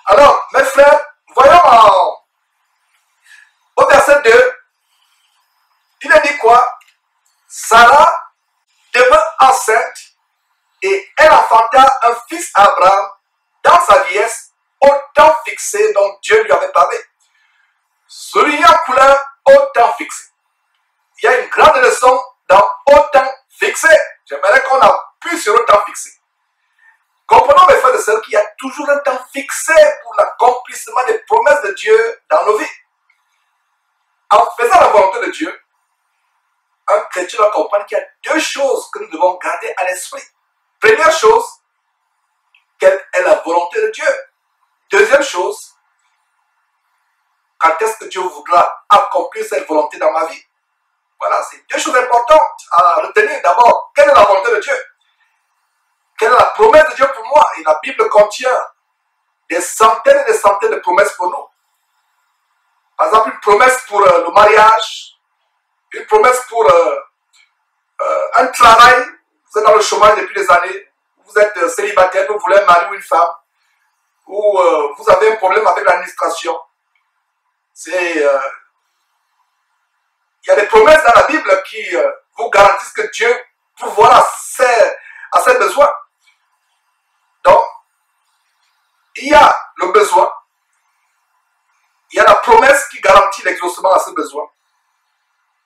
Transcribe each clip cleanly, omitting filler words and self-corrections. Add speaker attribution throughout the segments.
Speaker 1: Alors, mes frères, voyons au verset 2, il a dit quoi? Sarah devint enceinte et elle enfanta un fils à Abraham dans sa vieillesse au temps fixé dont Dieu lui avait parlé. Soulignant couleur au temps fixé. Il y a une grande leçon dans au temps fixé. J'aimerais qu'on appuie sur le temps fixé. Comprenons, mes frères et sœurs, qu'il y a toujours un temps fixé pour l'accomplissement des promesses de Dieu dans nos vies. En faisant la volonté de Dieu, un chrétien doit comprendre qu'il y a deux choses que nous devons garder à l'esprit. Première chose, quelle est la volonté de Dieu? Deuxième chose, quand est-ce que Dieu voudra accomplir cette volonté dans ma vie? Voilà, c'est deux choses importantes à retenir. D'abord, quelle est la volonté de Dieu? Quelle est la promesse de Dieu pour moi? Et la Bible contient des centaines et des centaines de promesses pour nous. Par exemple, une promesse pour le mariage, une promesse pour un travail. Vous êtes dans le chômage depuis des années, vous êtes célibataire, vous voulez marier une femme, ou vous avez un problème avec l'administration. Il y a des promesses dans la Bible qui vous garantissent que Dieu pourvoira à ses besoins. Donc, il y a le besoin, il y a la promesse qui garantit l'exaucement à ses besoins,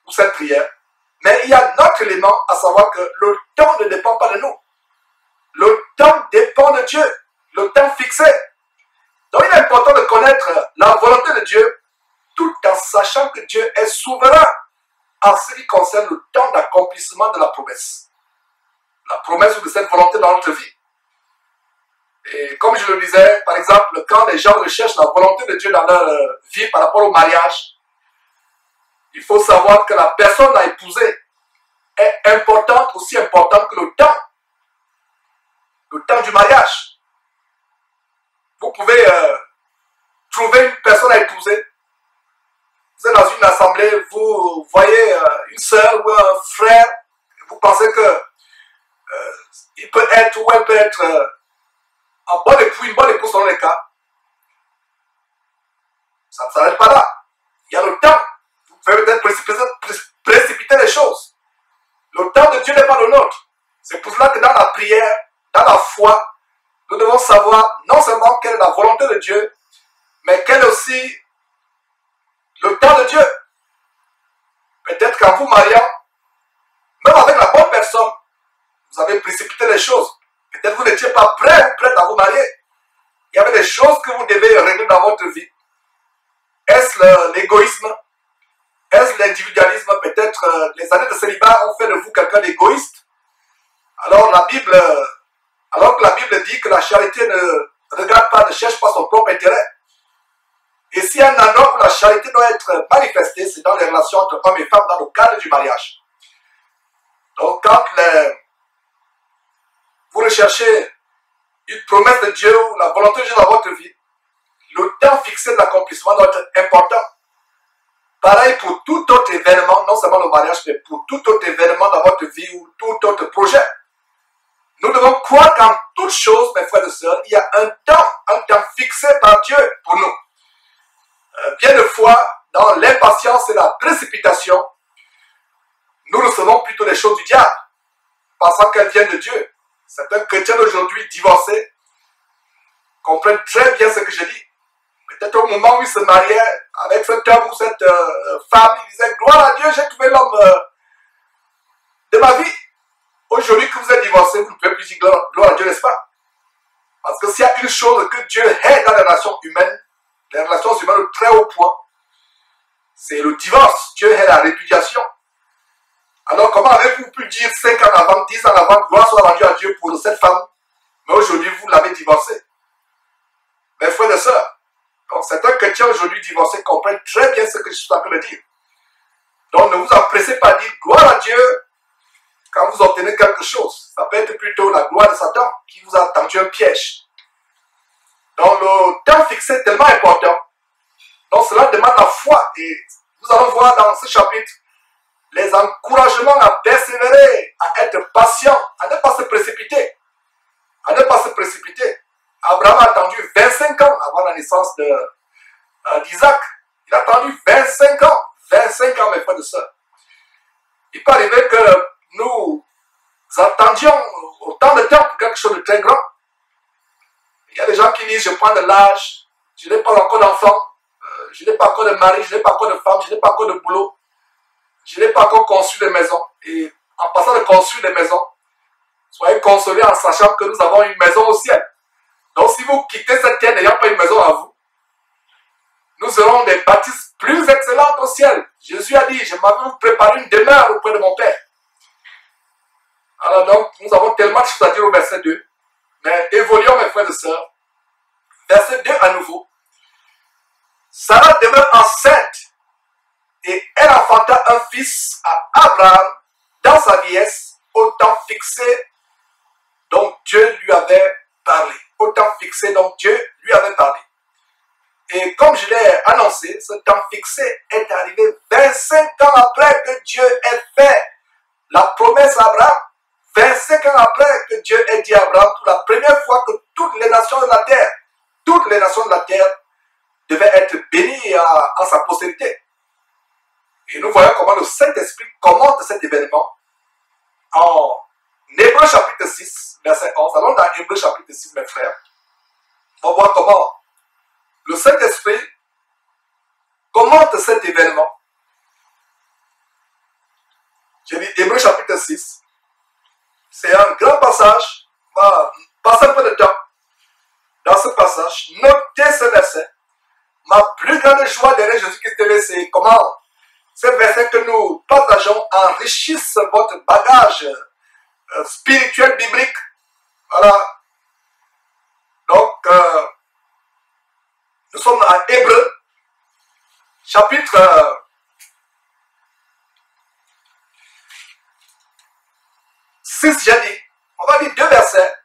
Speaker 1: ou cette prière, mais il y a notre élément, à savoir que le temps ne dépend pas de nous. Le temps dépend de Dieu, le temps fixé. Donc, il est important de connaître la volonté de Dieu, tout en sachant que Dieu est souverain en ce qui concerne le temps d'accomplissement de la promesse. La promesse de cette volonté dans notre vie. Et comme je le disais, par exemple, quand les gens recherchent la volonté de Dieu dans leur vie par rapport au mariage, il faut savoir que la personne à épouser est importante, aussi importante que le temps du mariage. Vous pouvez trouver une personne à épouser. Vous êtes dans une assemblée, vous voyez une sœur ou un frère, vous pensez que il peut être ou elle peut être un bon époux, une bonne épouse selon les cas. Ça ne s'arrête pas là. Il y a le temps. Vous pouvez peut-être précipiter les choses. Le temps de Dieu n'est pas le nôtre. C'est pour cela que dans la prière, dans la foi, nous devons savoir non seulement quelle est la volonté de Dieu, mais quel est aussi le temps de Dieu. Peut-être qu'en vous mariant, même avec la bonne personne, vous avez précipité les choses. Peut-être que vous n'étiez pas prêt ou prête à vous marier. Il y avait des choses que vous devez régler dans votre vie. Est-ce l'égoïsme? Est-ce l'individualisme? Peut-être les années de célibat ont fait de vous quelqu'un d'égoïste. Alors que la Bible dit que la charité ne regarde pas, ne cherche pas son propre intérêt. Et s'il y a un endroit où la charité doit être manifestée, c'est dans les relations entre hommes et femmes dans le cadre du mariage. Donc quand vous recherchez une promesse de Dieu ou la volonté de Dieu dans votre vie, le temps fixé de l'accomplissement doit être important. Pareil pour tout autre événement, non seulement le mariage, mais pour tout autre événement dans votre vie ou tout autre projet. Nous devons croire qu'en toute chose, mes frères et sœurs, il y a un temps fixé par Dieu pour nous. Bien de fois, dans l'impatience et la précipitation, nous recevons plutôt les choses du diable, pensant qu'elles viennent de Dieu. Certains chrétiens d'aujourd'hui divorcés comprennent très bien ce que je dis. Peut-être au moment où ils se mariaient avec cet homme ou cette femme, ils disaient « Gloire à Dieu, j'ai trouvé l'homme de ma vie ». Aujourd'hui que vous êtes divorcés, vous ne pouvez plus dire gloire à Dieu, n'est-ce pas? Parce que s'il y a une chose que Dieu hait dans les relations humaines de très haut point, c'est le divorce. Dieu hait la répudiation. Alors comment avez-vous pu dire 5 ans avant, 10 ans avant, gloire soit rendue à Dieu pour cette femme, mais aujourd'hui vous l'avez divorcée? Mes frères et sœurs, donc certains chrétiens aujourd'hui divorcés comprennent très bien ce que je suis en train de dire. Donc ne vous empressez pas à dire gloire à Dieu quand vous obtenez quelque chose. Ça peut être plutôt la gloire de Satan qui vous a tendu un piège. Donc le temps fixé est tellement important. Donc cela demande la foi. Et nous allons voir dans ce chapitre les encouragements à persévérer, à être patient, à ne pas se précipiter. À ne pas se précipiter. Abraham a attendu 25 ans avant la naissance d'Isaac. Il a attendu 25 ans. 25 ans, mes frères et sœurs. Il peut arriver que nous attendions autant de temps pour quelque chose de très grand. Il y a des gens qui disent, je prends de l'âge, je n'ai pas encore d'enfant, je n'ai pas encore de mari, je n'ai pas encore de femme, je n'ai pas encore de boulot, je n'ai pas encore construit de maison. Et en passant de construire des maisons, soyez consolés en sachant que nous avons une maison au ciel. Donc si vous quittez cette terre n'ayant pas une maison à vous, nous aurons des bâtisses plus excellentes au ciel. Jésus a dit, je m'avais préparé une demeure auprès de mon Père. Alors donc, nous avons tellement de choses à dire au verset 2. Mais évoluons, mes frères et sœurs. Verset 2 à nouveau. Sarah demeure enceinte et elle enfanta un fils à Abraham dans sa vieillesse, au temps fixé dont Dieu lui avait parlé. Au temps fixé dont Dieu lui avait parlé. Et comme je l'ai annoncé, ce temps fixé est arrivé 25 ans après que Dieu ait fait la promesse à Abraham. 25 ans après que Dieu ait dit à Abraham pour la première fois que toutes les nations de la terre devaient être bénies en sa postérité. Et nous voyons comment le Saint-Esprit commente cet événement en Hébreux chapitre 6, verset 11. Allons dans Hébreux chapitre 6, mes frères. On va voir comment le Saint-Esprit commente cet événement. J'ai dit Hébreux chapitre 6. C'est un grand passage. On va passer un peu de temps dans ce passage. Notez ce verset. Ma plus grande joie derrière Jésus-Christ, c'est comment ces versets que nous partageons enrichissent votre bagage spirituel biblique. Voilà. Donc, nous sommes à Hébreux, chapitre 6, j'ai dit. On va lire 2 versets.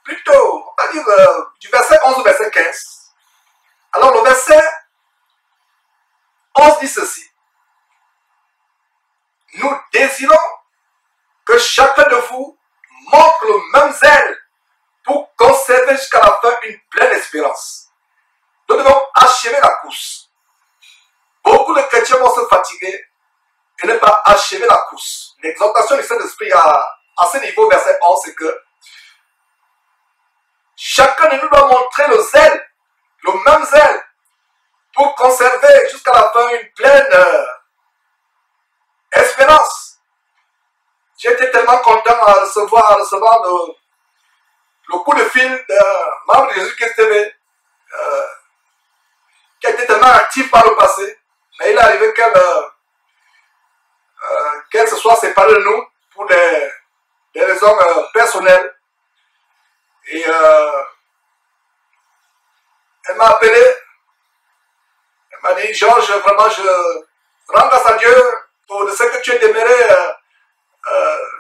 Speaker 1: Plutôt, on va lire du verset 11 au verset 15. Alors, le verset 11 dit ceci. Nous désirons que chacun de vous montre le même zèle pour conserver jusqu'à la fin une pleine espérance. Nous devons achever la course. Beaucoup de chrétiens vont se fatiguer et ne pas achever la course. L'exhortation du Saint-Esprit à ce niveau, verset 11, c'est que chacun de nous doit montrer le zèle, le même zèle, pour conserver jusqu'à la fin une pleine espérance. J'ai été tellement content à recevoir le coup de fil d'un membre de Jésus-Christ TV qui a été tellement actif par le passé, mais il est arrivé qu'elle se soit séparée de nous pour des raisons personnelles. Et elle m'a appelé, elle m'a dit, Georges, vraiment, je rends grâce à Dieu pour ce que tu es demeuré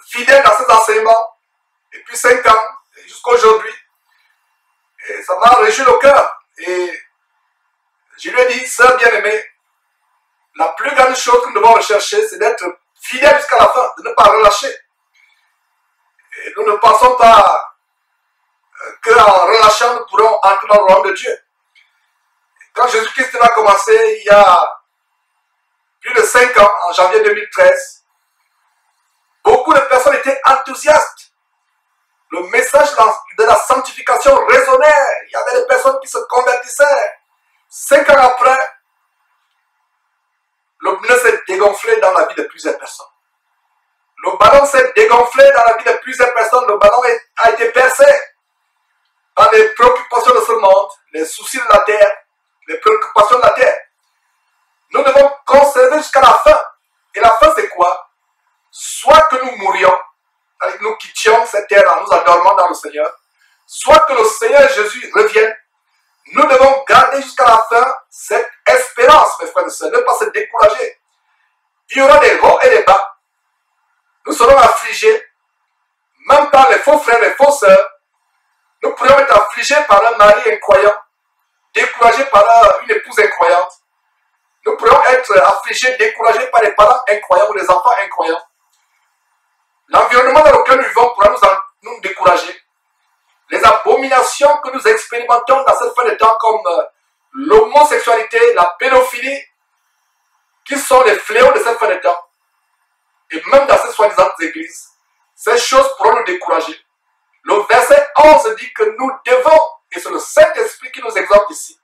Speaker 1: fidèle dans ces enseignements depuis 5 ans jusqu'à aujourd'hui. Et ça m'a réjoui le cœur. Et je lui ai dit, sœur bien-aimée, la plus grande chose que nous devons rechercher, c'est d'être fidèle jusqu'à la fin, de ne pas relâcher. Et nous ne pensons pas qu'en relâchant, nous pourrons entrer dans le royaume de Dieu. Quand Jésus-Christ a commencé, il y a plus de 5 ans, en janvier 2013, beaucoup de personnes étaient enthousiastes. Le message de la sanctification résonnait. Il y avait des personnes qui se convertissaient. 5 ans après, le pneu s'est dégonflé dans la vie de plusieurs personnes. Le ballon s'est dégonflé dans la vie de plusieurs personnes. Le ballon a été percé par les préoccupations de ce monde, les soucis de la terre, les préoccupations de la terre. Nous devons conserver jusqu'à la fin. Et la fin, c'est quoi? Soit que nous mourions, nous quittions cette terre en nous endormant dans le Seigneur, soit que le Seigneur Jésus revienne. Nous devons garder jusqu'à la fin cette espérance, mes frères et sœurs, ne pas se décourager. Il y aura des hauts et des bas. Nous serons affligés, même par les faux frères et faux sœurs. Nous pourrions être affligés par un mari incroyant, découragés par une épouse incroyante. Nous pourrions être affligés, découragés par les parents incroyants ou les enfants incroyants. L'environnement dans lequel nous vivons pourra nous décourager. les abominations que nous expérimentons dans cette fin de temps comme l'homosexualité, la pédophilie, qui sont les fléaux de cette fin de temps, et même dans ces soi-disant églises, ces choses pourront nous décourager. Le verset 11 dit que nous devons, et c'est le Saint-Esprit qui nous exhorte ici,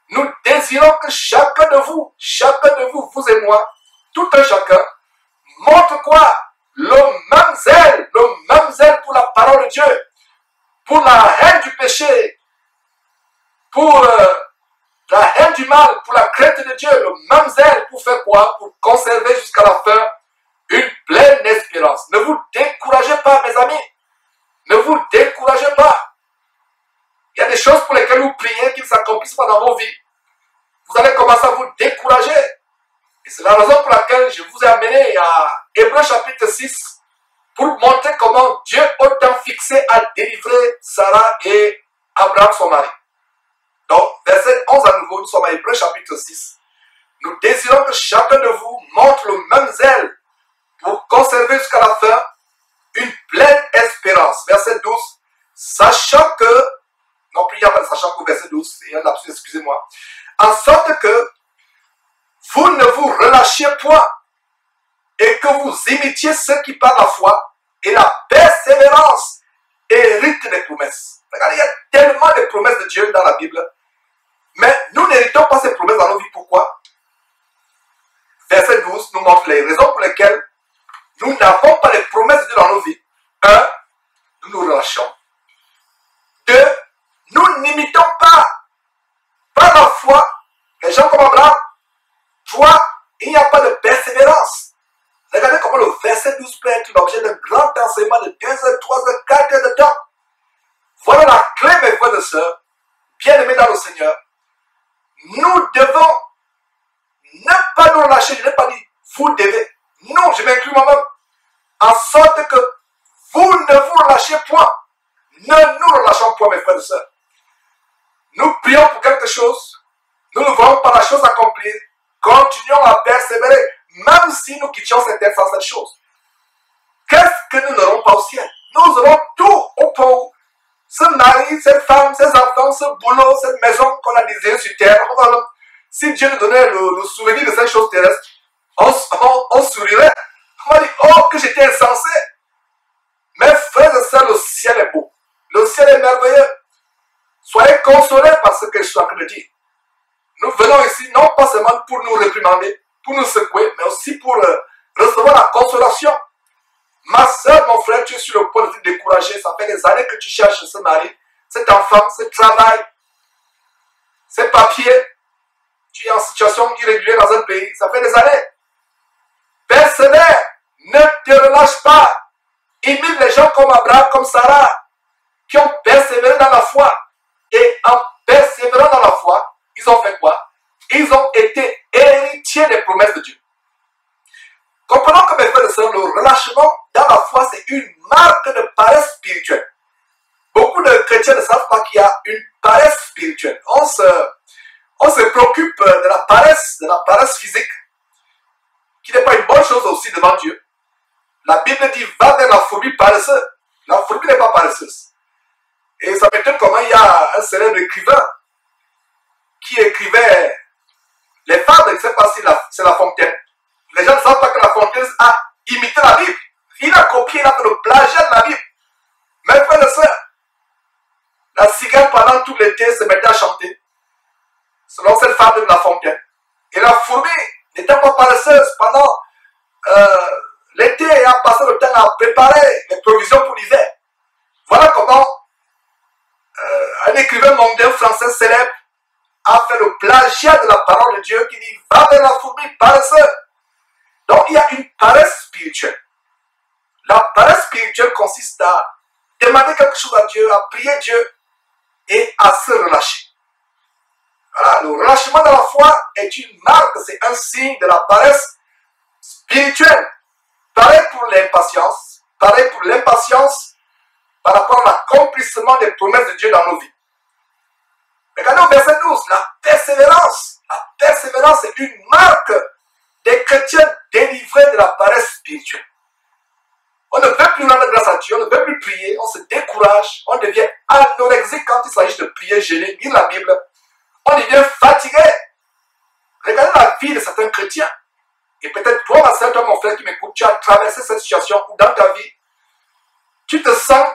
Speaker 1: nous désirons que chacun de vous, vous et moi, tout un chacun, montre quoi? Le même zèle pour la parole de Dieu, pour la haine du péché, pour la haine du mal, pour la crainte de Dieu, le même zèle pour faire quoi? Pour conserver jusqu'à la fin une pleine espérance. Ne vous découragez pas, mes amis. Ne vous découragez pas. Il y a des choses pour lesquelles vous priez qui ne s'accomplissent pas dans vos vies. Vous allez commencer à vous décourager. Et c'est la raison pour laquelle je vous ai amené à Hébreux chapitre 6 pour montrer comment Dieu autant fixé à délivrer Sarah et Abraham son mari. Donc, verset 11 à nouveau, nous sommes à Hébreux chapitre 6. Nous désirons que chacun de vous montre le même zèle pour conserver jusqu'à la fin une pleine espérance. Verset 12. Sachant que, non plus il n'y a pas de sachant qu'au verset 12, il y a un lapsus, excusez-moi. En sorte que vous ne vous relâchiez point et que vous imitiez ceux qui par la foi et la persévérance héritent des promesses. Regardez, il y a tellement de promesses de Dieu dans la Bible, mais nous n'héritons pas ces promesses dans nos vies. Pourquoi? Verset 12 nous montre les raisons pour lesquelles nous n'avons pas les promesses de Dieu dans nos vies. 1. Nous nous relâchons. 2. Nous n'imitons pas par la foi les gens comme Abraham. 3. Il n'y a pas de persévérance. Regardez comment le verset 12 peut être l'objet d'un grand enseignement de 2 heures, 3 heures, 4 heures de temps. Voilà la clé, mes frères et sœurs, bien-aimés dans le Seigneur. Nous devons ne pas nous relâcher. Je n'ai pas dit vous devez. Non, je m'inclus moi-même. En sorte que vous ne vous relâchez point. Ne nous relâchons point, mes frères et sœurs. Nous prions pour quelque chose. Nous ne voyons pas la chose accomplir. Continuons à persévérer, même si nous quittions cette terre sans cette chose. Qu'est-ce que nous n'aurons pas au ciel? Nous aurons tout au pot. Ce mari, cette femme, ces enfants, ce boulot, cette maison qu'on a désiré sur terre. Si Dieu nous donnait le souvenir de cette chose terrestre, on sourirait. On va dire, oh, que j'étais insensé. Mes frères et sœurs, le ciel est beau. Le ciel est merveilleux. Soyez consolés par ce que je suis en train de dire. Nous venons ici, non pas seulement pour nous réprimander, pour nous secouer, mais aussi pour recevoir la consolation. Ma soeur, mon frère, tu es sur le point de te décourager. Ça fait des années que tu cherches ce mari, cet enfant, ce travail, ces papiers. Tu es en situation irrégulière dans un pays. Ça fait des années. Persévère. Ne te relâche pas. Imite les gens comme Abraham, comme Sarah, qui ont persévéré dans la foi. Et en persévérant dans la foi, ils ont fait quoi? Ils ont été héritiers des promesses de Dieu. Comprenons que mes frères et sœurs, le relâchement dans la foi, c'est une marque de paresse spirituelle. Beaucoup de chrétiens ne savent pas qu'il y a une paresse spirituelle. On se préoccupe de la paresse physique, qui n'est pas une bonne chose aussi devant Dieu. La Bible dit, va vers la fourmi paresseuse. La fourmi n'est pas paresseuse. Et ça m'étonne comment il y a un célèbre écrivain qui écrivait les fables, je ne sais pas si c'est La Fontaine. Les gens ne savent pas que La Fontaine a imité la Bible. Il a copié, il a fait le plagiat de la Bible. Mes frères et sœurs, la cigale pendant tout l'été se mettait à chanter, selon cette fable de La Fontaine. Et la fourmi n'était pas paresseuse pendant l'été et a passé le temps à préparer les provisions pour l'hiver. Voilà comment un écrivain mondain français célèbre a fait le plagiat de la parole de Dieu qui dit « Va vers la fourmi paresseuse ». Donc il y a une paresse spirituelle. La paresse spirituelle consiste à demander quelque chose à Dieu, à prier Dieu et à se relâcher. Voilà, le relâchement de la foi est une marque, c'est un signe de la paresse spirituelle. Pareil pour l'impatience, par rapport à l'accomplissement des promesses de Dieu dans nos vies. Regardez au verset 12, la persévérance est une marque des chrétiens délivrés de la paresse spirituelle. On ne veut plus plus rendre grâce à Dieu, on ne veut plus prier, on se décourage, on devient anorexique quand il s'agit de prier, gêner, lire la Bible. On devient fatigué. Regardez la vie de certains chrétiens. Et peut-être toi, ma soeur, toi, mon frère qui m'écoute, tu as traversé cette situation où dans ta vie, tu te sens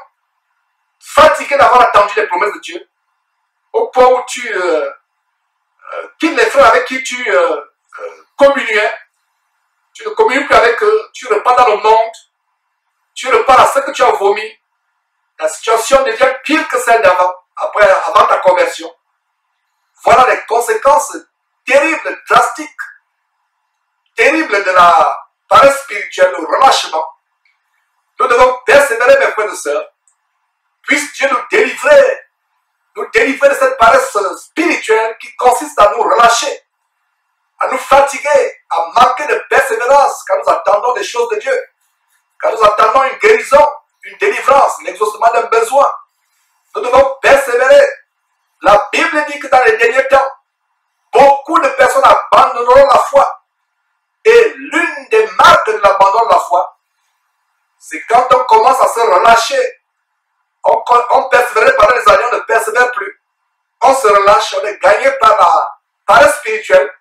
Speaker 1: fatigué d'avoir attendu les promesses de Dieu, au point où tu quittes les frères avec qui tu communiais, tu ne communies plus avec eux, tu repars dans le monde, tu repars à ce que tu as vomi, la situation devient pire que celle d'avant, avant ta conversion. Voilà les conséquences terribles, drastiques, terribles de la paresse spirituelle, le relâchement. Nous devons persévérer, mes frères et sœurs. Puisse Dieu nous délivrer de cette paresse spirituelle qui consiste à nous relâcher, à nous fatiguer, à manquer de persévérance quand nous attendons des choses de Dieu, quand nous attendons une guérison, une délivrance, l'exaucement d'un besoin. Nous devons persévérer. La Bible dit que dans les derniers temps, beaucoup de personnes abandonneront la foi. Et l'une des marques de l'abandon de la foi, c'est quand on commence à se relâcher. On persévère pendant les années, on ne persévère plus. On se relâche, on est gagné par la paresse spirituelle.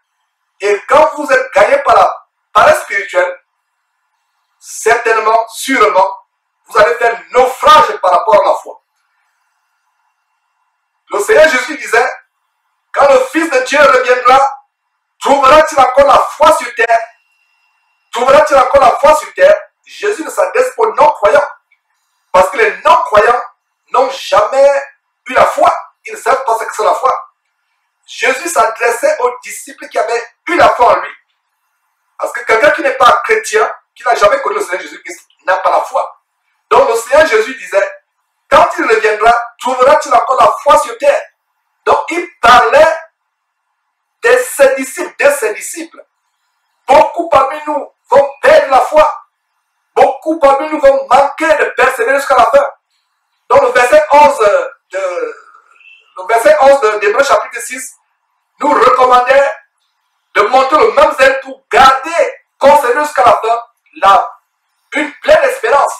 Speaker 1: Et quand vous êtes gagné par la paresse spirituelle, certainement, sûrement, vous allez faire naufrage par rapport à la foi. Le Seigneur Jésus disait, quand le Fils de Dieu reviendra, trouvera-t-il encore la foi sur terre? Trouvera-t-il encore la foi sur terre? Jésus ne s'adresse pas aux non-croyants. Parce que les non-croyants n'ont jamais eu la foi. Ils ne savent pas ce que c'est la foi. Jésus s'adressait aux disciples qui avaient eu la foi en lui. Parce que quelqu'un qui n'est pas chrétien, qui n'a jamais connu le Seigneur Jésus-Christ, n'a pas la foi. Donc le Seigneur Jésus disait, quand il reviendra, trouvera-t-il encore la foi sur terre? Donc il parlait de ses disciples. Beaucoup parmi nous vont perdre la foi. Beaucoup parmi nous vont manquer de persévérer jusqu'à la fin. Donc le verset 11 d'Hébreux chapitre 6 nous recommandait de montrer le même zèle pour garder, conserver jusqu'à la fin une pleine espérance.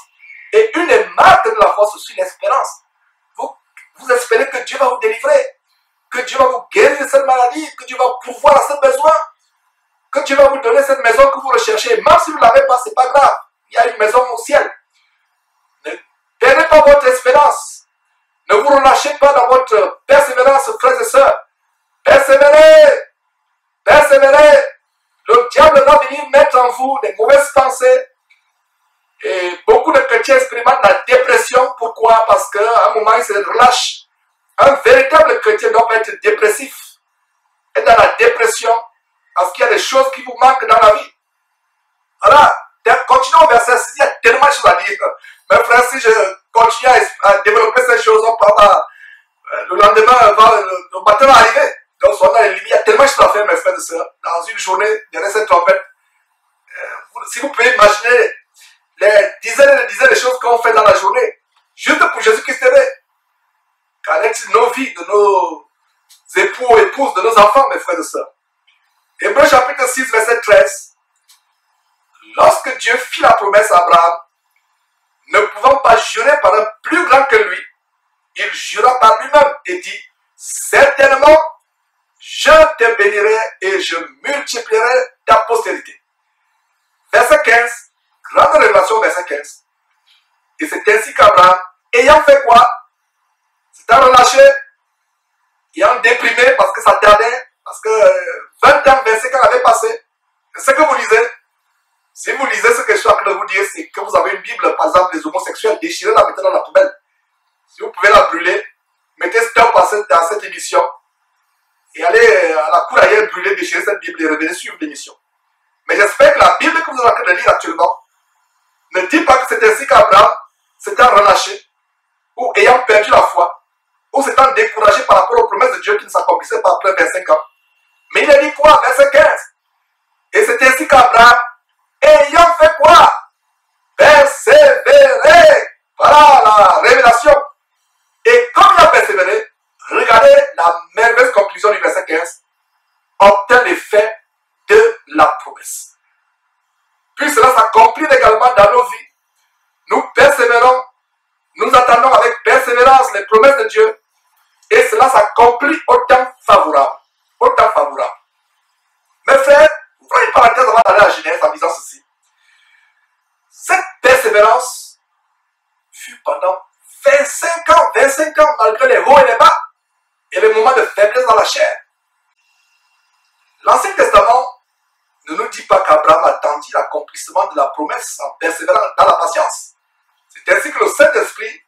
Speaker 1: Et une des marques de la foi, c'est aussi l'espérance. Vous espérez que Dieu va vous délivrer, que Dieu va vous guérir de cette maladie, que Dieu va pourvoir à ce besoin, que Dieu va vous donner cette maison que vous recherchez. Même si vous ne l'avez pas, ce n'est pas grave. Il y a une maison au ciel. Ne perdez pas votre espérance. Ne vous relâchez pas dans votre persévérance, frères et sœurs. Persévérez. Persévérez. Le diable va venir mettre en vous des mauvaises pensées. Et beaucoup de chrétiens expérimentent la dépression. Pourquoi? Parce qu'à un moment, ils se relâchent. Un véritable chrétien doit pas être dépressif. Et dans la dépression, parce qu'il y a des choses qui vous manquent dans la vie. Voilà. Continuons au verset 6, il y a tellement de choses à dire. Mais frère, si je continue à développer ces choses, le lendemain, le matin va arriver. Donc, il y a tellement de choses à faire, mes frères et sœurs. Dans une journée, derrière cette trompette, si vous pouvez imaginer les dizaines et des dizaines de choses qu'on fait dans la journée, juste pour Jésus-Christ aimer. Qu'en est-il de nos vies, de nos époux, épouses, de nos enfants, mes frères et sœurs? Hébreux chapitre 6, verset 13. Lorsque Dieu fit la promesse à Abraham, ne pouvant pas jurer par un plus grand que lui, il jura par lui-même et dit, certainement, je te bénirai et je multiplierai ta postérité. Verset 15, grande révélation, verset 15. Et c'est ainsi qu'Abraham, ayant fait quoi? S'étant relâché, ayant déprimé parce que ça tardait, parce que 20 ans, 25 ans avaient passé. C'est ce que vous lisez. Si vous lisez ce que je suis en train de vous dire, c'est que vous avez une Bible, par exemple, les homosexuels, déchirez-la, mettez dans la poubelle. Si vous pouvez la brûler, mettez stop à cette émission et allez à la cour ailleurs brûler, déchirer cette Bible et revenez sur l'émission. Mais j'espère que la Bible que vous êtes en train de lire actuellement ne dit pas que c'est ainsi qu'Abraham s'étant relâché ou ayant perdu la foi ou s'étant découragé par rapport aux promesses de Dieu qui ne s'accomplissaient pas après 25 ans. Mais il a dit quoi? Verset 15. Et c'est ainsi qu'Abraham, ayant fait quoi? Persévérer. Voilà la révélation. Et comme il a persévéré, regardez la merveilleuse conclusion du verset 15. Obtint l'effet de la promesse. Puis cela s'accomplit également dans nos vies. Nous persévérons attendons avec persévérance les promesses de Dieu et cela s'accomplit au temps favorable. Au temps favorable. Mes frères, vous prenez une parenthèse avant d'aller à Genèse en disant ceci. Cette persévérance fut pendant 25 ans, malgré les hauts et les bas, et les moments de faiblesse dans la chair. L'Ancien Testament ne nous dit pas qu'Abraham attendit l'accomplissement de la promesse en persévérant dans la patience. C'est ainsi que le Saint-Esprit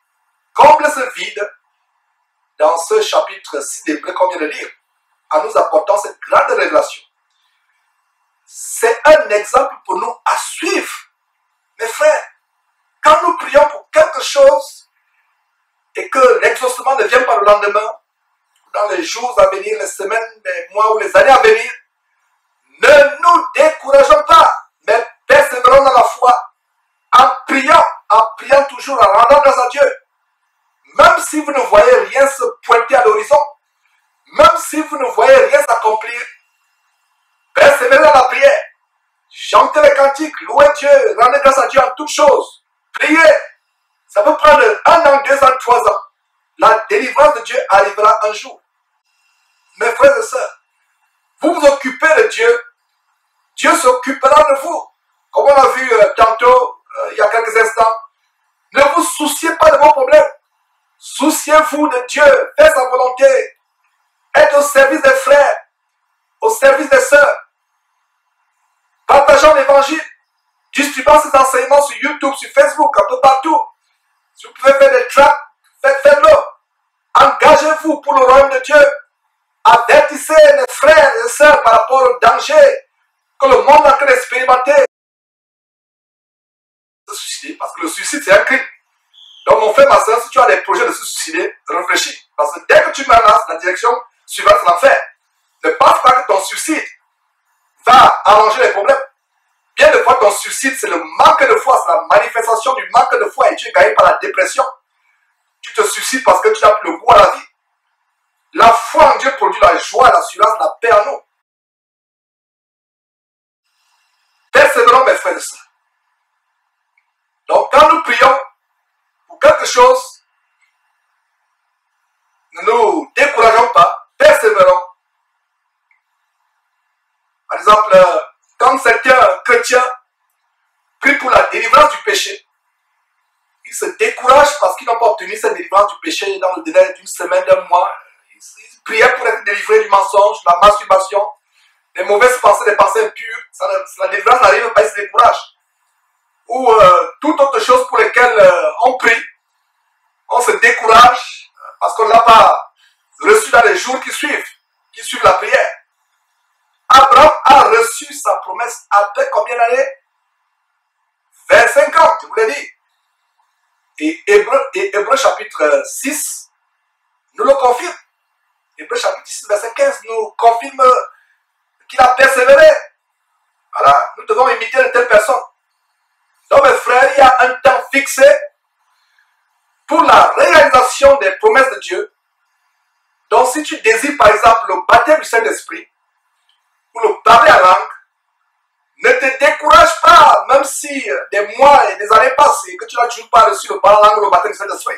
Speaker 1: comble ce vide dans ce chapitre 6 d'Hébreux qu'on vient de lire, en nous apportant cette grande révélation. C'est un exemple pour nous à suivre. Mes frères, quand nous prions pour quelque chose et que l'exaucement ne vient pas le lendemain, dans les jours à venir, les semaines, les mois ou les années à venir, ne nous décourageons pas, mais persévérons dans la foi, en priant toujours, en rendant grâce à Dieu. Même si vous ne voyez rien se pointer à l'horizon, même si vous ne voyez rien s'accomplir, persévérez dans la prière, chantez les cantiques, louez Dieu, rendez grâce à Dieu en toutes choses, priez. Ça peut prendre 1 an, 2 ans, 3 ans. La délivrance de Dieu arrivera un jour. Mes frères et sœurs, vous vous occupez de Dieu, Dieu s'occupera de vous. Comme on l'a vu tantôt, il y a quelques instants, ne vous souciez pas de vos problèmes. Souciez-vous de Dieu, faites sa volonté. Êtes au service des frères, au service des sœurs. Partageons l'évangile, distribuons ces enseignements sur YouTube, sur Facebook, un peu partout. Si vous pouvez faire des tracts, faites-le. Engagez-vous pour le royaume de Dieu. Avertissez les frères et les sœurs par rapport au danger que le monde est en train d'expérimenter. Se suicider, parce que le suicide c'est un crime. Donc mon frère, ma soeur, si tu as des projets de se suicider, réfléchis. Parce que dès que tu menaces, la direction suivante c'est l'enfer. Ne pense pas que ton suicide va arranger les problèmes. Bien des fois, ton suicide, c'est le manque de foi, c'est la manifestation du manque de foi et tu es gagné par la dépression. Tu te suicides parce que tu n'as plus le goût à la vie. La foi en Dieu produit la joie, l'assurance, la paix en nous. Persévérons, mes frères et sœurs. Donc, quand nous prions pour quelque chose, ne nous décourageons pas, persévérons. Par exemple, quand certains chrétiens prient pour la délivrance du péché, ils se découragent parce qu'ils n'ont pas obtenu cette délivrance du péché dans le délai d'une semaine, d'un mois. Ils priaient pour être délivrés du mensonge, de la masturbation, des mauvaises pensées, des pensées impures. La délivrance n'arrive pas, ils se découragent. Ou toute autre chose pour lesquelles on prie, on se décourage parce qu'on ne l'a pas reçu dans les jours qui suivent la prière. Abraham a reçu sa promesse après combien d'années? 25 ans, je vous l'ai dit. Et Hébreux chapitre 6 nous le confirme. Hébreux chapitre 6, verset 15 nous confirme qu'il a persévéré. Voilà, nous devons imiter de telles personnes. Donc mes frères, il y a un temps fixé pour la réalisation des promesses de Dieu. Donc si tu désires par exemple le baptême du Saint-Esprit, ou le parler en langue, ne te décourage pas, même si des mois et des années passent et que tu n'as toujours pas reçu le parler en langue ou le baptême du Saint-Esprit.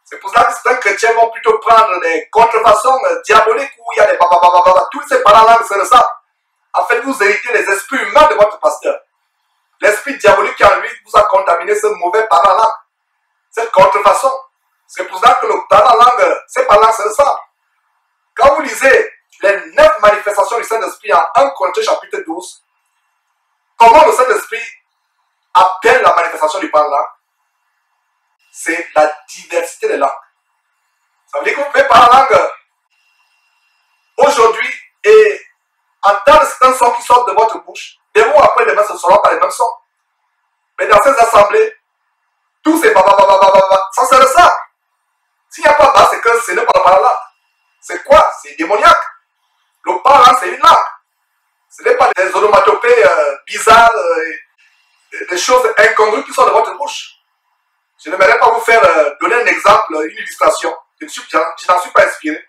Speaker 1: C'est pour cela que certains chrétiens vont plutôt prendre des contrefaçons diaboliques où il y a des bababababa. Tous ces parler en langue se ressemblent. En fait, vous héritez les esprits humains de votre pasteur. L'esprit diabolique qui en lui vous a contaminé ce mauvais parler en langue. Cette contrefaçon. C'est pour cela que le parler en langue, ces parler en langue se ressemblent. Quand vous lisez les 9 manifestations du Saint-Esprit en 1 Corinthiens chapitre 12, comment le Saint-Esprit appelle la manifestation du parler en langue? C'est la diversité des langues. Ça veut dire que vous pouvez parler en langue aujourd'hui et entendre certains sons qui sortent de votre bouche. Des mots après demain, ce ne seront pas les mêmes sons. Mais dans ces assemblées, tous ces babababababa, ça se ressemble. S'il n'y a pas bas, c'est que ce n'est pas le parler en langue. C'est quoi? C'est démoniaque. Le parler en langue, c'est une langue. Ce n'est pas des onomatopées bizarres, des choses incongrues qui sortent de votre bouche. Je n'aimerais pas vous faire donner un exemple, une illustration. Je n'en suis pas inspiré.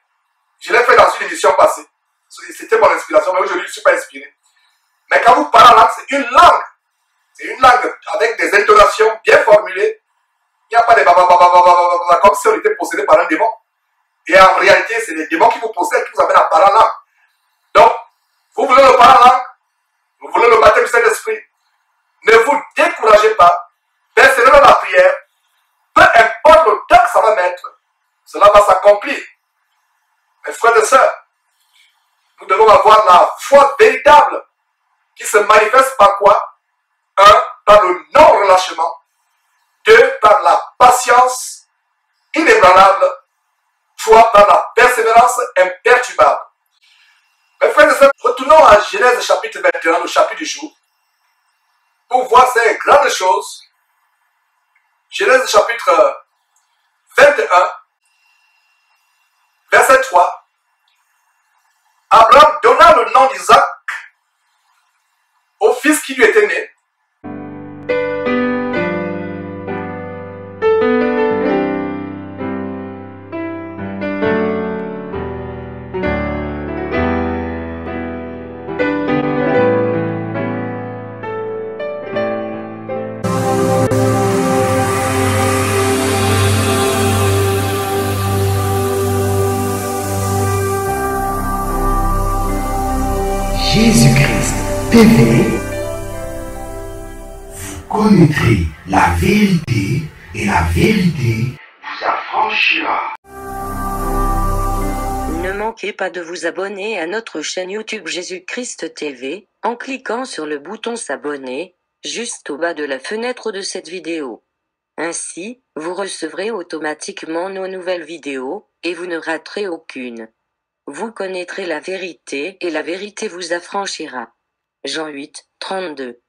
Speaker 1: Je l'ai fait dans une émission passée. C'était mon inspiration, mais aujourd'hui, je ne suis pas inspiré. Mais quand vous parlez en langue, c'est une langue. C'est une langue avec des intonations bien formulées. Il Il n'y a pas de comme si on était possédé par un démon. Et en réalité, c'est les démons qui vous possèdent, qui vous amènent à parler en langue. Donc, vous voulez le parler en langue, vous voulez le baptême du Saint-Esprit, ne vous découragez pas, persévérez dans la prière, peu importe le temps que ça va mettre, cela va s'accomplir. Mes frères et sœurs, nous devons avoir la foi véritable qui se manifeste par quoi? Un, par le non-relâchement. Deux, par la patience inébranlable. Trois, par la persévérance imperturbable. Mes frères et sœurs, retournons à Genèse chapitre 21, le chapitre du jour, pour voir ces grandes choses. Genèse chapitre 21, verset 3. Abraham donna le nom d'Isaac au fils qui lui était né.
Speaker 2: Jésus-Christ TV, vous connaîtrez la vérité et la vérité vous affranchira.
Speaker 3: Ne manquez pas de vous abonner à notre chaîne YouTube Jésus-Christ TV, en cliquant sur le bouton s'abonner, juste au bas de la fenêtre de cette vidéo. Ainsi, vous recevrez automatiquement nos nouvelles vidéos, et vous ne raterez aucune. Vous connaîtrez la vérité et la vérité vous affranchira. Jean 8, 32.